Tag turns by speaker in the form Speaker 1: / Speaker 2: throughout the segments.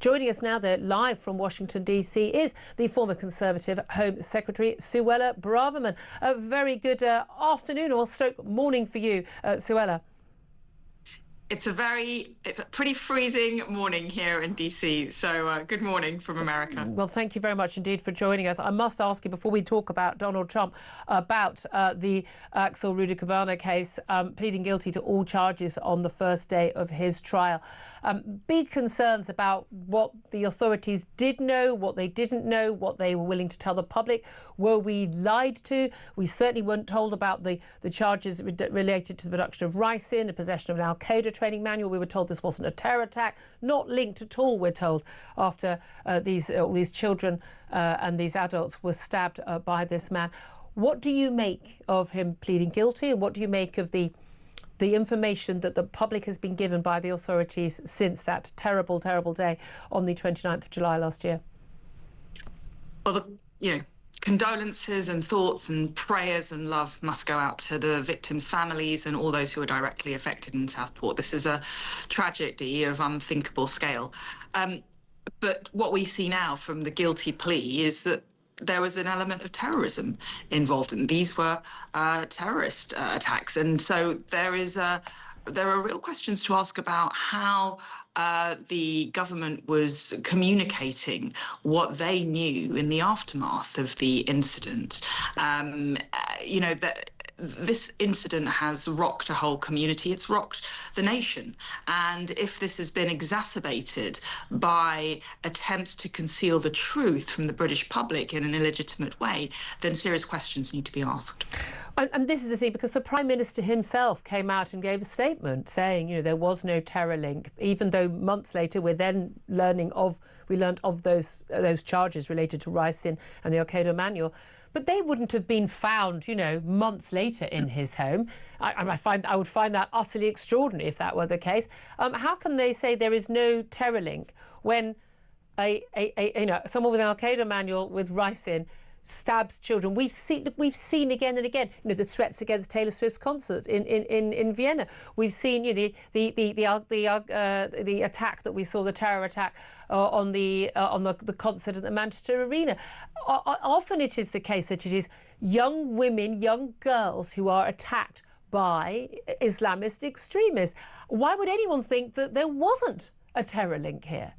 Speaker 1: Joining us now, there live from Washington, D.C., is the former Conservative Home Secretary Suella Braverman. A very good afternoon or stroke morning for you, Suella.
Speaker 2: It's a pretty freezing morning here in DC, so good morning from America.
Speaker 1: Well, thank you very much indeed for joining us. I must ask you, before we talk about Donald Trump, about the Axel Rudakubana case, pleading guilty to all charges on the first day of his trial. Big concerns about what the authorities did know, what they didn't know, what they were willing to tell the public. Were we lied to? We certainly weren't told about the charges related to the production of ricin, the possession of an Al-Qaeda training manual. We were told this wasn't a terror attack, not linked at all, we're told, after these children and these adults were stabbed by this man. What do you make of him pleading guilty, and what do you make of the information that the public has been given by the authorities since that terrible, terrible day on the 29th of July last year?
Speaker 2: Well, condolences and thoughts and prayers and love must go out to the victims' families and all those who are directly affected in Southport. This is a tragedy of unthinkable scale. But what we see now from the guilty plea is that there was an element of terrorism involved, and these were terrorist attacks. And so there are real questions to ask about how the government was communicating what they knew in the aftermath of the incident. This incident has rocked a whole community. It's rocked the nation. And if this has been exacerbated by attempts to conceal the truth from the British public in an illegitimate way, then serious questions need to be asked.
Speaker 1: And this is the thing, because the Prime Minister himself came out and gave a statement saying, there was no terror link, even though months later we learned of those charges related to ricin and the Al-Qaeda manual. But they wouldn't have been found, months later in his home. I would find that utterly extraordinary if that were the case. How can they say there is no terror link when someone with an Al-Qaeda manual with ricin stabs children? We've seen again and again, the threats against Taylor Swift's concert in Vienna. We've seen the attack that we saw, the terror attack on the concert at the Manchester Arena. Often it is the case that it is young women, young girls who are attacked by Islamist extremists. Why would anyone think that there wasn't a terror link here?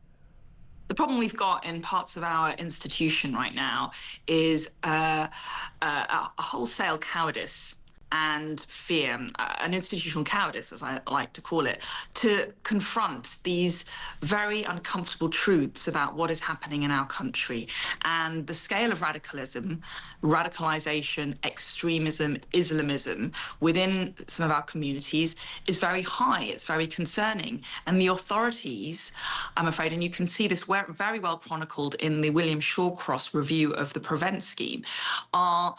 Speaker 2: The problem we've got in parts of our institution right now is a wholesale cowardice and fear, an institutional cowardice, as I like to call it, to confront these very uncomfortable truths about what is happening in our country. And the scale of radicalism, radicalization, extremism, Islamism within some of our communities is very high. It's very concerning. And the authorities, I'm afraid, and you can see this very well chronicled in the William Shawcross review of the Prevent scheme, are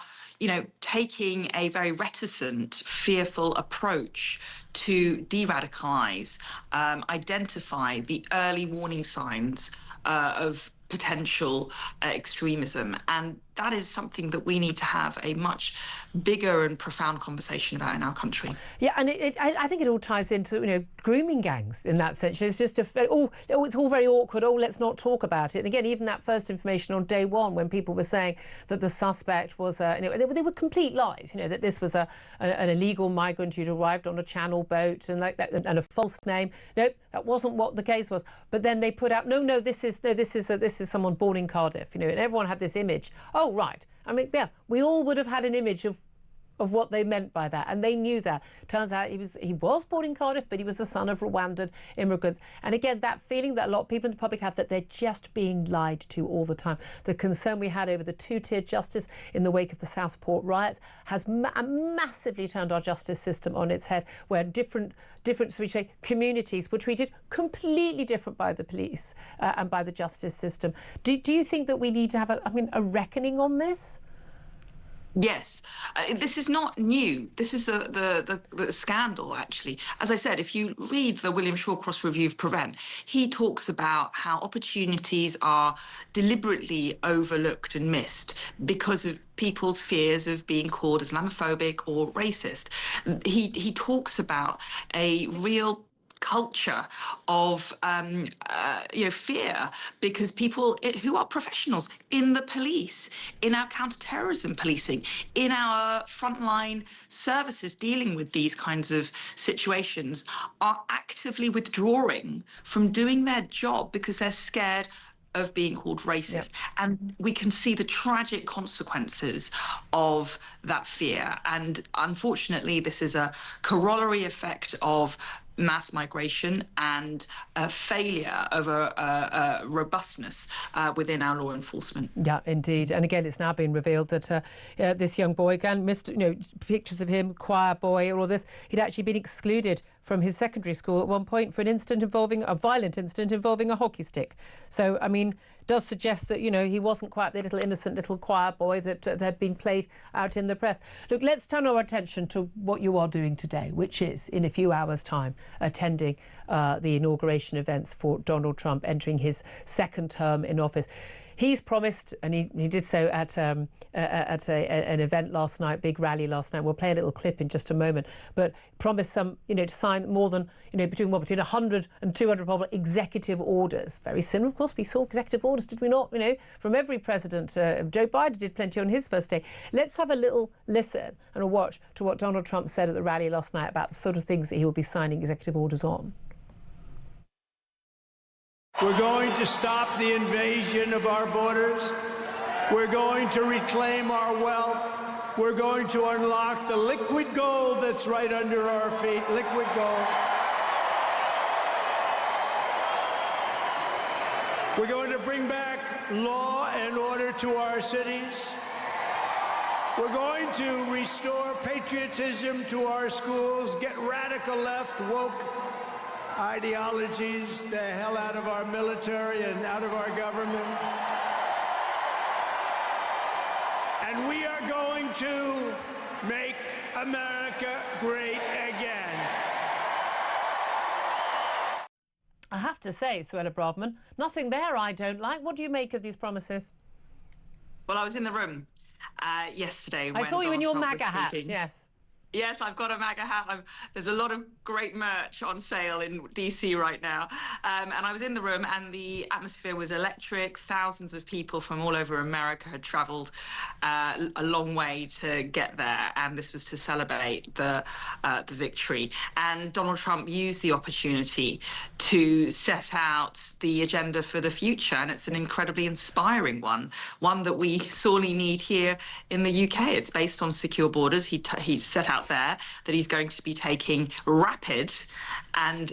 Speaker 2: taking a very reticent, fearful approach to de-radicalise, identify the early warning signs of potential extremism. And that is something that we need to have a much bigger and profound conversation about in our country.
Speaker 1: Yeah, and I think it all ties into, grooming gangs in that sense. It's just it's all very awkward. Let's not talk about it. And again, even that first information on day one, when people were saying that the suspect was, they were complete lies. That this was an illegal migrant who'd arrived on a Channel boat and like that, and a false name. Nope, that wasn't what the case was. But then they put out, this is someone born in Cardiff. And everyone had this image. Oh, right. I mean, yeah, we all would have had an image of what they meant by that, and they knew that. Turns out he was born in Cardiff, but he was the son of Rwandan immigrants. And again, that feeling that a lot of people in the public have, that they're just being lied to all the time. The concern we had over the two-tier justice in the wake of the Southport riots has massively turned our justice system on its head, where different communities were treated completely different by the police and by the justice system. Do you think that we need to have a reckoning on this?
Speaker 2: Yes, this is not new. This is the scandal, actually. As I said, if you read the William Shawcross review of Prevent, he talks about how opportunities are deliberately overlooked and missed because of people's fears of being called Islamophobic or racist. He talks about a real culture of fear, because people who are professionals in the police, in our counter-terrorism policing, in our frontline services dealing with these kinds of situations, are actively withdrawing from doing their job because they're scared of being called racist. Yep. And we can see the tragic consequences of that fear. And unfortunately, this is a corollary effect of mass migration and a failure of a robustness within our law enforcement.
Speaker 1: Yeah, indeed. And again, it's now been revealed that this young boy, again, missed, pictures of him, choir boy, all this, he'd actually been excluded from his secondary school at one point for a violent incident involving a hockey stick. So, I mean, does suggest that, he wasn't quite the little innocent little choir boy that had been played out in the press. Look, let's turn our attention to what you are doing today, which is, in a few hours' time, attending the inauguration events for Donald Trump entering his second term in office. He's promised, and he did so at an event last night, big rally last night. We'll play a little clip in just a moment, but promised to sign more than, between 100 and 200 probably executive orders. Very similar, of course. We saw executive orders, did we not? From every president. Joe Biden did plenty on his first day. Let's have a little listen and a watch to what Donald Trump said at the rally last night about the sort of things that he will be signing executive orders on.
Speaker 3: We're going to stop the invasion of our borders. We're going to reclaim our wealth. We're going to unlock the liquid gold that's right under our feet, liquid gold. We're going to bring back law and order to our cities. We're going to restore patriotism to our schools, get radical left, woke ideologies the hell out of our military and out of our government. And we are going to make America great again.
Speaker 1: I have to say, Suella Braverman, nothing there I don't like. What do you make of these promises?
Speaker 2: Well, I was in the room yesterday.
Speaker 1: I saw you in your MAGA hat, yes.
Speaker 2: Yes, I've got a MAGA hat. There's a lot of great merch on sale in DC right now. And I was in the room and the atmosphere was electric. Thousands of people from all over America had travelled a long way to get there. And this was to celebrate the victory. And Donald Trump used the opportunity to set out the agenda for the future. And it's an incredibly inspiring one that we sorely need here in the UK. It's based on secure borders. He set out there that he's going to be taking rapid and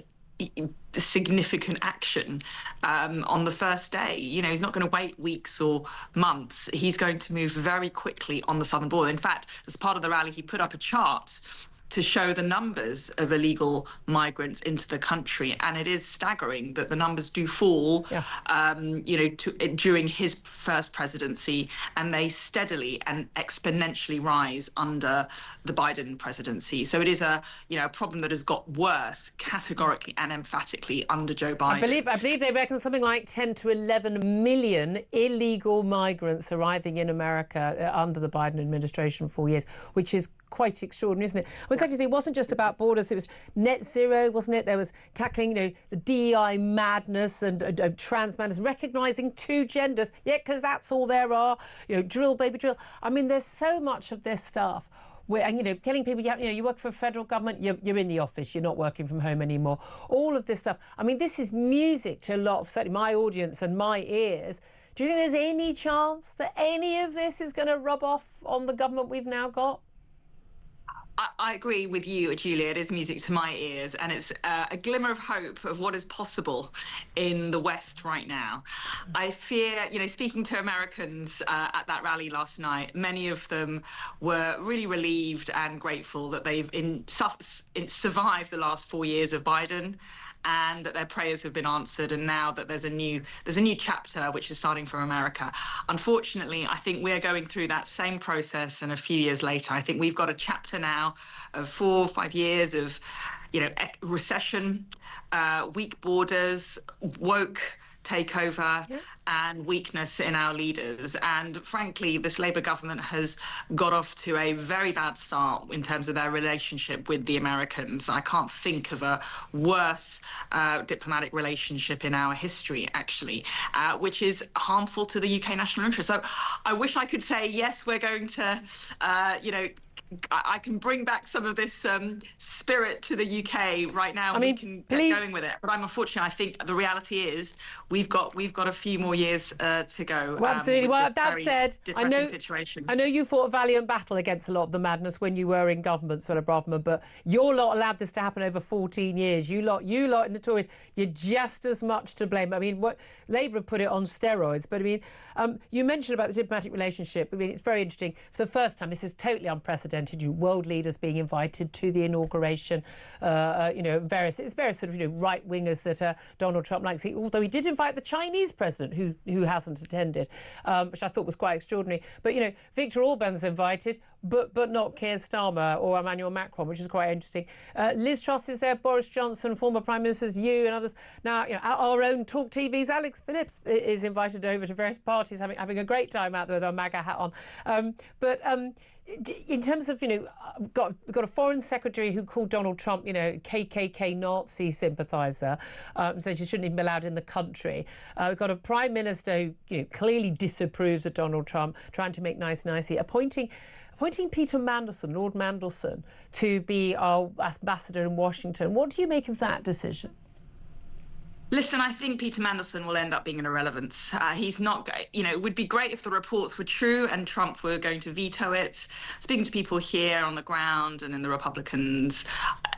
Speaker 2: significant action on the first day. He's not going to wait weeks or months. He's going to move very quickly on the southern border. In fact, as part of the rally, he put up a chart to show the numbers of illegal migrants into the country. And it is staggering that the numbers do fall, during his first presidency, and they steadily and exponentially rise under the Biden presidency. So it is a problem that has got worse categorically and emphatically under Joe Biden.
Speaker 1: I believe they reckon something like 10 to 11 million illegal migrants arriving in America under the Biden administration for 4 years, which is quite extraordinary, isn't it? Well, it wasn't just about borders. It was net zero, wasn't it? There was tackling, the DEI madness and trans madness, recognising two genders. Yeah, because that's all there are. Drill, baby, drill. I mean, there's so much of this stuff. And, getting people, you work for a federal government, you're in the office, you're not working from home anymore. All of this stuff. I mean, this is music to a lot of, certainly my audience and my ears. Do you think there's any chance that any of this is going to rub off on the government we've now got?
Speaker 2: I agree with you, Julia. It is music to my ears, and it's a glimmer of hope of what is possible in the West right now. I fear, speaking to Americans at that rally last night, many of them were really relieved and grateful that they've survived the last 4 years of Biden, and that their prayers have been answered, and now that there's a new chapter which is starting from America. Unfortunately, I think we're going through that same process, and a few years later, I think we've got a chapter now of 4 or 5 years of, recession, weak borders, woke takeover and weakness in our leaders. And frankly, this Labour government has got off to a very bad start in terms of their relationship with the Americans. I can't think of a worse diplomatic relationship in our history, actually, which is harmful to the UK national interest. So I wish I could say, yes, we're going to, I can bring back some of this spirit to the UK right now. We can get going with it. But unfortunately, I think the reality is we've got a few more years to go.
Speaker 1: Well, absolutely. Well, that said, I know you fought a valiant battle against a lot of the madness when you were in government, Suella Braverman, but your lot allowed this to happen over 14 years. You lot in the Tories, you're just as much to blame. I mean, Labour have put it on steroids, but I mean, you mentioned about the diplomatic relationship. I mean, it's very interesting. For the first time, this is totally unprecedented. You world leaders being invited to the inauguration, various sort of right wingers that Donald Trump likes. Although he did invite the Chinese president, who hasn't attended, which I thought was quite extraordinary. But Viktor Orban's invited, but not Keir Starmer or Emanuel Macron, which is quite interesting. Liz Truss is there, Boris Johnson, former Prime Ministers, you and others. Now, our own Talk TV's Alex Phillips is invited over to various parties, having a great time out there with our MAGA hat on. In terms of, we've got a foreign secretary who called Donald Trump, KKK Nazi sympathiser, says he shouldn't even be allowed in the country. We've got a prime minister who clearly disapproves of Donald Trump, trying to make nicey, appointing Peter Mandelson, Lord Mandelson, to be our ambassador in Washington. What do you make of that decision?
Speaker 2: Listen, I think Peter Mandelson will end up being an irrelevance. He's not, it would be great if the reports were true and Trump were going to veto it. Speaking to people here on the ground and in the Republicans,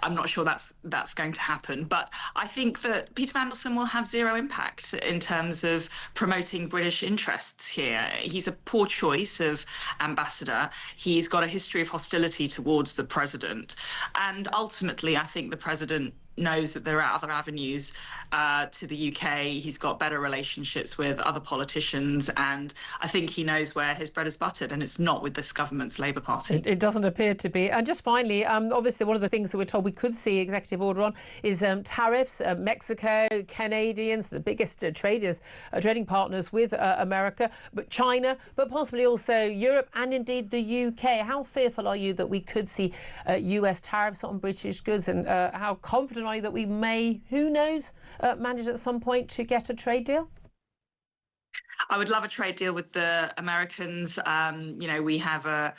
Speaker 2: I'm not sure that's going to happen. But I think that Peter Mandelson will have zero impact in terms of promoting British interests here. He's a poor choice of ambassador. He's got a history of hostility towards the president. And ultimately, I think the president knows that there are other avenues to the UK. He's got better relationships with other politicians, and I think he knows where his bread is buttered, and it's not with this government's Labour Party.
Speaker 1: It doesn't appear to be. And just finally, obviously one of the things that we're told we could see executive order on is tariffs. Mexico, Canadians, the biggest trading partners with America, but China, but possibly also Europe and indeed the UK. How fearful are you that we could see US tariffs on British goods, and how confident are you that we may, who knows, manage at some point to get a trade deal?
Speaker 2: I would love a trade deal with the Americans. We have a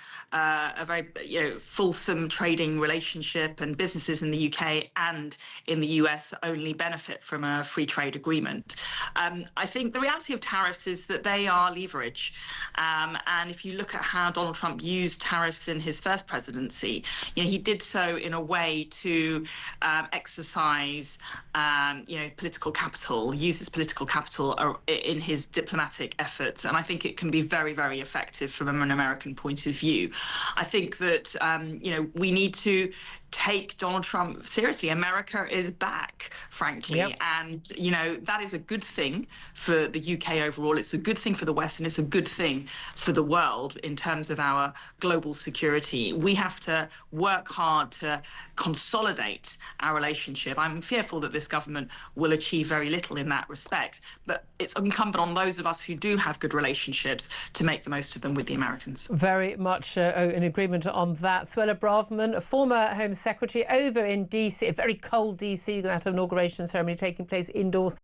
Speaker 2: very fulsome trading relationship, and businesses in the UK and in the US only benefit from a free trade agreement. I think the reality of tariffs is that they are leverage. And if you look at how Donald Trump used tariffs in his first presidency, he did so in a way to exercise political capital, uses political capital in his diplomatic efforts, and I think it can be very, very effective from an American point of view. I think that we need to take Donald Trump seriously. America is back, frankly, and that is a good thing for the UK overall. It's a good thing for the West, and it's a good thing for the world in terms of our global security. We have to work hard to consolidate our relationship. I'm fearful that this government will achieve very little in that respect, but it's incumbent on those of us who do have good relationships to make the most of them with the Americans.
Speaker 1: Very much in agreement on that. Suella Braverman, a former Home Secretary, over in DC, a very cold DC, that inauguration ceremony taking place indoors.